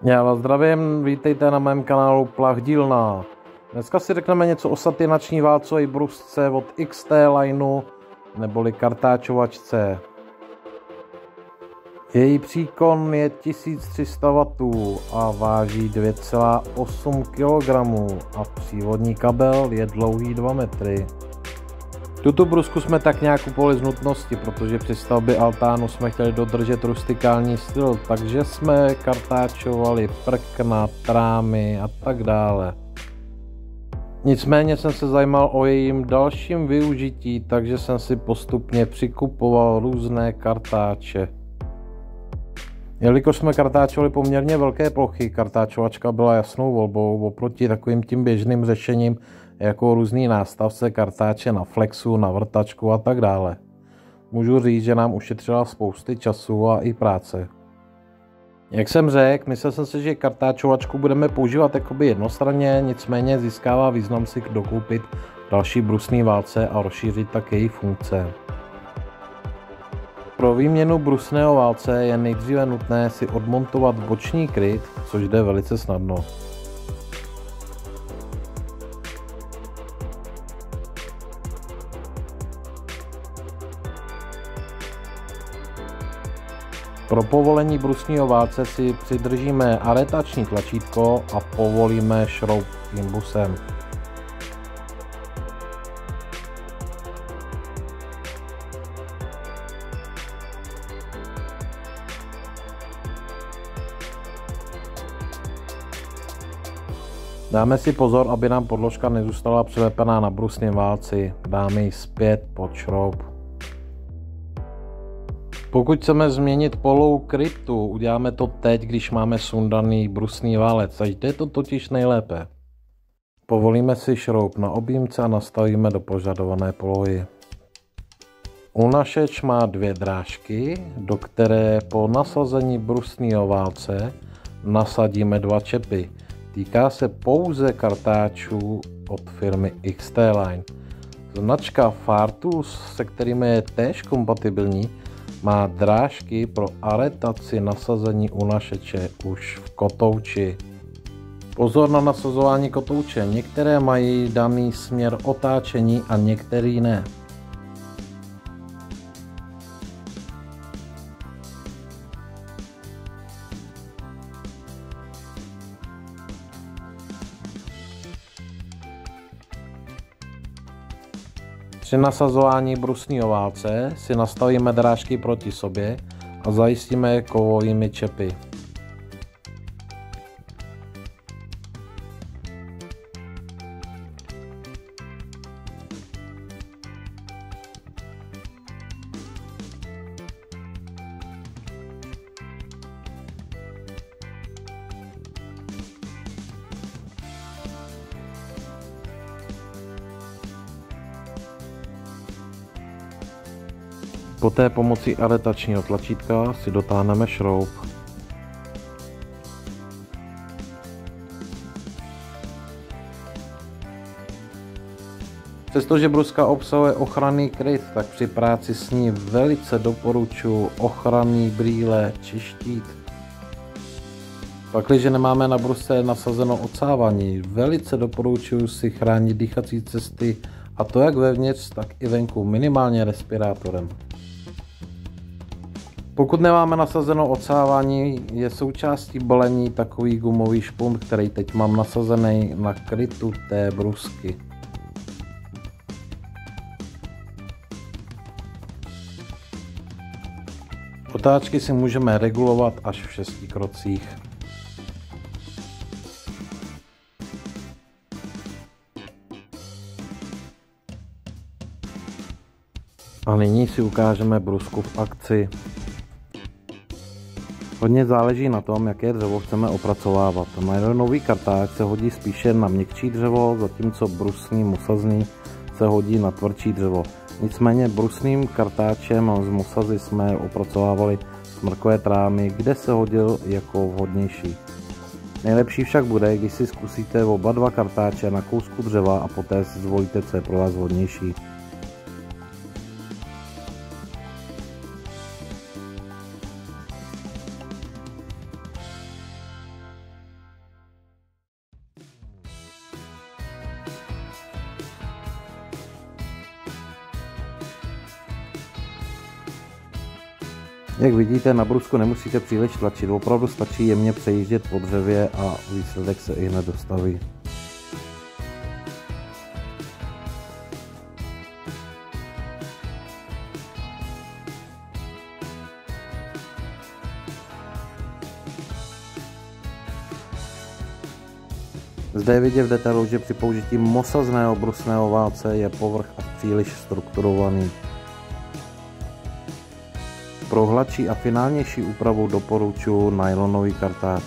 Já vás zdravím, vítejte na mém kanálu Plachdílna. Dneska si řekneme něco o satinační válcové brusce od XT Lineu, neboli kartáčovačce. Její příkon je 1300 W a váží 2,8 kg a přívodní kabel je dlouhý 2 metry. Tuto brusku jsme tak nějak kupovali z nutnosti, protože při stavbě altánu jsme chtěli dodržet rustikální styl, takže jsme kartáčovali prkna, trámy a tak dále. Nicméně jsem se zajímal o jejím dalším využití, takže jsem si postupně přikupoval různé kartáče. Jelikož jsme kartáčovali poměrně velké plochy, kartáčovačka byla jasnou volbou oproti takovým tím běžným řešením jako různý nástavce, kartáče na flexu, na vrtačku a tak dále. Můžu říct, že nám ušetřila spousty času a i práce. Jak jsem řekl, myslel jsem si, že kartáčovačku budeme používat jakoby jednostranně, nicméně získává význam si dokoupit další brusné válce a rozšířit tak její funkce. Pro výměnu brusného válce je nejdříve nutné si odmontovat boční kryt, což jde velice snadno. Pro povolení brusního válce si přidržíme aretační tlačítko a povolíme šroub imbusem. Dáme si pozor, aby nám podložka nezůstala přilepená na brusném válci. Dáme ji zpět pod šroub. Pokud chceme změnit polou krytu, uděláme to teď, když máme sundaný brusný válec, až je to totiž nejlépe. Povolíme si šroub na objímce a nastavíme do požadované polohy. Unašeč má 2 drážky, do které po nasazení brusného válce nasadíme 2 čepy. Týká se pouze kartáčů od firmy XT Line. Značka Fartus, se kterými je též kompatibilní, má drážky pro aretaci nasazení unašeče už v kotouči. Pozor na nasazování kotouče, některé mají daný směr otáčení a některý ne. Při nasazování brusného válce si nastavíme drážky proti sobě a zajistíme je kovovými čepy. Poté pomocí aretačního tlačítka si dotáhneme šroub. Přestože bruska obsahuje ochranný kryt, tak při práci s ní velice doporučuji ochranný brýle či štít. Pakliže nemáme na brusce nasazeno odsávání, velice doporučuji si chránit dýchací cesty, a to jak vevnitř, tak i venku, minimálně respirátorem. Pokud nemáme nasazeno odsávání, je součástí balení takový gumový špunt, který teď mám nasazený na krytu té brusky. Otáčky si můžeme regulovat až v 6 krocích. A nyní si ukážeme brusku v akci. Hodně záleží na tom, jaké dřevo chceme opracovávat. Nylonový kartáč se hodí spíše na měkčí dřevo, zatímco brusný musazný se hodí na tvrdší dřevo. Nicméně brusným kartáčem z musazy jsme opracovávali smrkové trámy, kde se hodil jako vhodnější. Nejlepší však bude, když si zkusíte oba dva kartáče na kousku dřeva a poté si zvolíte, co je pro vás vhodnější. Jak vidíte, na brusku nemusíte příliš tlačit, opravdu stačí jemně přejíždět po dřevě a výsledek se i hned dostaví. Zde je vidět v detailu, že při použití mosazného brusného válce je povrch příliš strukturovaný. Pro hladší a finálnější úpravu doporučuji nylonový kartáč.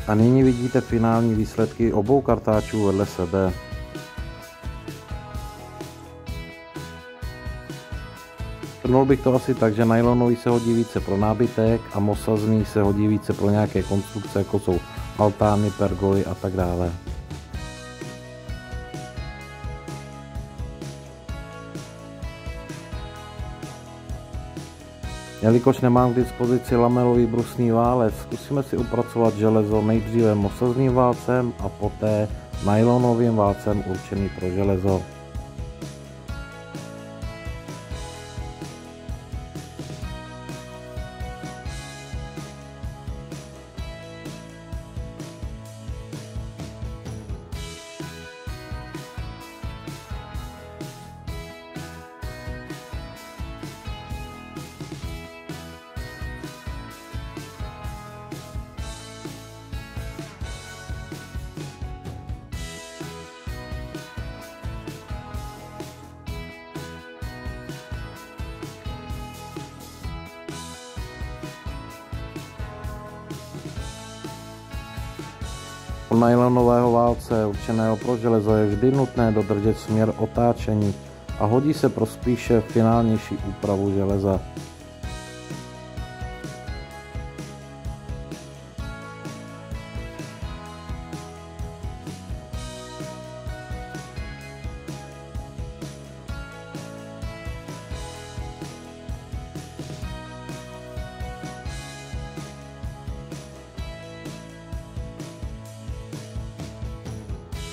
A nyní vidíte finální výsledky obou kartáčů vedle sebe. Shrnul bych to asi tak, že nylonový se hodí více pro nábytek a mosazný se hodí více pro nějaké konstrukce, jako jsou altány, pergoly a tak dále. Jelikož nemám k dispozici lamelový brusný válec, zkusíme si upracovat železo nejdříve mosazným válcem a poté nylonovým válcem určený pro železo. U nylonového válce určeného pro železo je vždy nutné dodržet směr otáčení a hodí se pro spíše finálnější úpravu železa.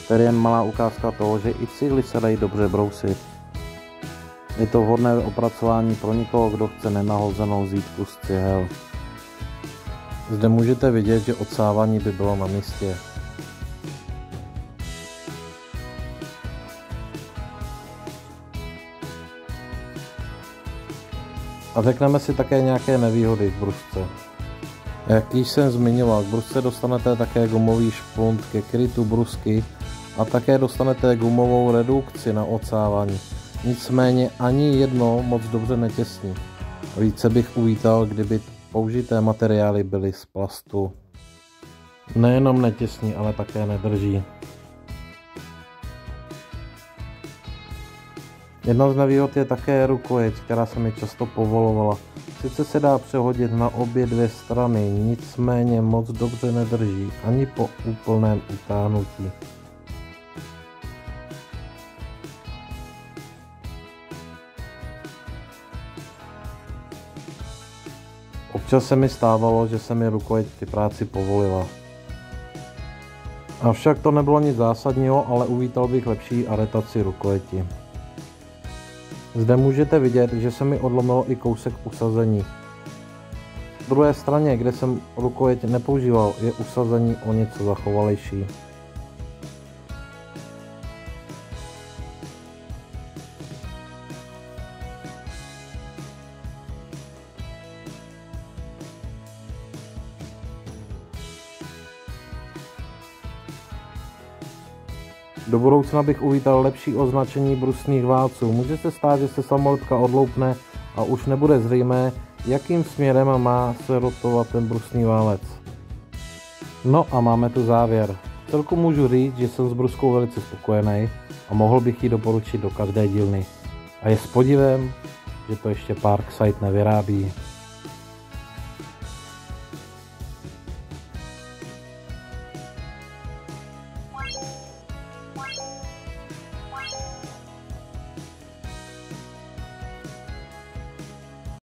Tady jen malá ukázka toho, že i cihly se dají dobře brousit. Je to vhodné opracování pro někoho, kdo chce nenahozenou vzít kus cihel. Zde můžete vidět, že odsávání by bylo na místě. A řekneme si také nějaké nevýhody k brusce. Jak již jsem zmiňoval, k brusce dostanete také gumový špunt ke krytu brusky a také dostanete gumovou redukci na odsávání. Nicméně ani jedno moc dobře netěsní. Více bych uvítal, kdyby použité materiály byly z plastu. Nejenom netěsní, ale také nedrží. Jedna z nevýhod je také rukojeť, která se mi často povolovala. Sice se dá přehodit na obě dvě strany, nicméně moc dobře nedrží ani po úplném utáhnutí. Občas se mi stávalo, že se mi rukojeť při práci povolila. Avšak to nebylo nic zásadního, ale uvítal bych lepší aretaci rukojeti. Zde můžete vidět, že se mi odlomilo i kousek usazení. V druhé straně, kde jsem rukojeť nepoužíval, je usazení o něco zachovalejší. Do budoucna bych uvítal lepší označení brusných válců. Může se stát, že se samolepka odloupne a už nebude zřejmé, jakým směrem má se rotovat ten brusný válec. No a máme tu závěr. Celku můžu říct, že jsem s bruskou velice spokojený a mohl bych ji doporučit do každé dílny. A je s podivem, že to ještě Parkside nevyrábí.